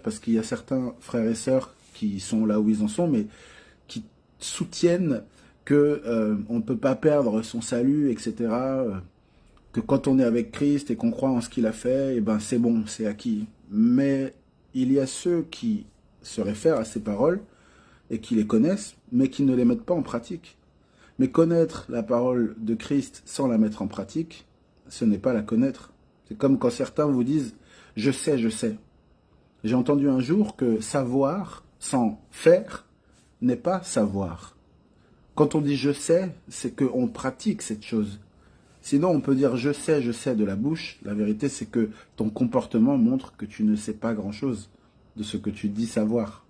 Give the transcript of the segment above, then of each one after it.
parce qu'il y a certains frères et sœurs qui sont là où ils en sont, mais qui soutiennent que on ne peut pas perdre son salut, etc. Que quand on est avec Christ et qu'on croit en ce qu'il a fait, eh ben c'est bon, c'est acquis. Mais il y a ceux qui se réfèrent à ces paroles et qui les connaissent, mais qui ne les mettent pas en pratique. Mais connaître la parole de Christ sans la mettre en pratique, ce n'est pas la connaître. C'est comme quand certains vous disent « je sais, je sais ». J'ai entendu un jour que savoir sans faire n'est pas savoir. Quand on dit « je sais », c'est qu'on pratique cette chose. Sinon, on peut dire « je sais » de la bouche. La vérité, c'est que ton comportement montre que tu ne sais pas grand-chose de ce que tu dis savoir.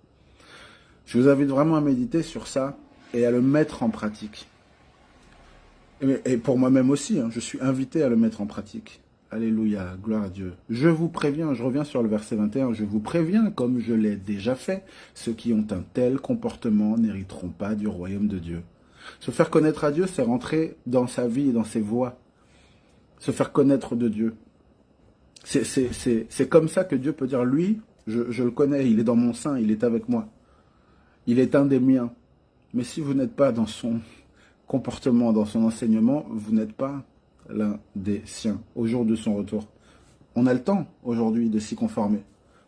Je vous invite vraiment à méditer sur ça et à le mettre en pratique. Et pour moi-même aussi, je suis invité à le mettre en pratique. Alléluia, gloire à Dieu. Je vous préviens, je reviens sur le verset 21, je vous préviens, comme je l'ai déjà fait, ceux qui ont un tel comportement n'hériteront pas du royaume de Dieu. Se faire connaître à Dieu, c'est rentrer dans sa vie et dans ses voies. Se faire connaître de Dieu. C'est comme ça que Dieu peut dire, lui, je le connais, il est dans mon sein, il est avec moi. Il est un des miens. Mais si vous n'êtes pas dans son comportement, dans son enseignement, vous n'êtes pas l'un des siens au jour de son retour. On a le temps aujourd'hui de s'y conformer.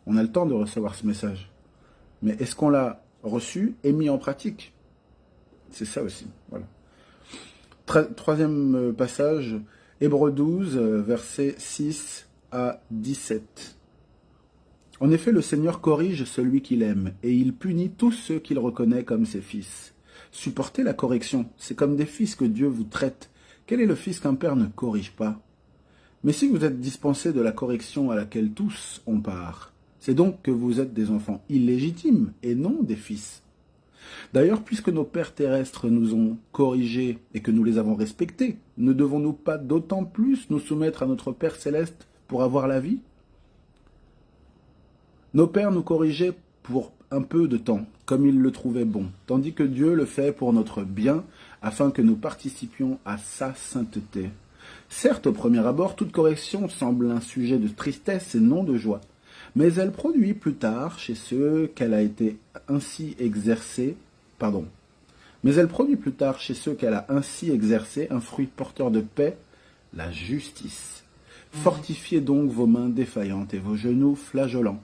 On a le temps de recevoir ce message. Mais est-ce qu'on l'a reçu et mis en pratique? C'est ça aussi. Voilà. Troisième passage, Hébreux 12, versets 6 à 17. En effet, le Seigneur corrige celui qu'il aime, et il punit tous ceux qu'il reconnaît comme ses fils. Supportez la correction, c'est comme des fils que Dieu vous traite. Quel est le fils qu'un père ne corrige pas? Mais si vous êtes dispensés de la correction à laquelle tous ont part, c'est donc que vous êtes des enfants illégitimes et non des fils. D'ailleurs, puisque nos pères terrestres nous ont corrigés et que nous les avons respectés, ne devons-nous pas d'autant plus nous soumettre à notre Père céleste pour avoir la vie? Nos pères nous corrigeaient pour un peu de temps, comme ils le trouvaient bon, tandis que Dieu le fait pour notre bien, afin que nous participions à sa sainteté. Certes, au premier abord, toute correction semble un sujet de tristesse et non de joie, mais elle produit plus tard chez ceux qu'elle a été ainsi exercée, un fruit porteur de paix, la justice. Fortifiez donc vos mains défaillantes et vos genoux flageolants,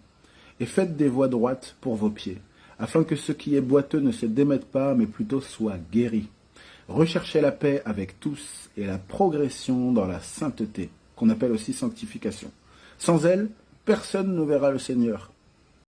et faites des voies droites pour vos pieds, afin que ce qui est boiteux ne se démette pas, mais plutôt soit guéri. Recherchez la paix avec tous et la progression dans la sainteté, qu'on appelle aussi sanctification. Sans elle, personne ne verra le Seigneur.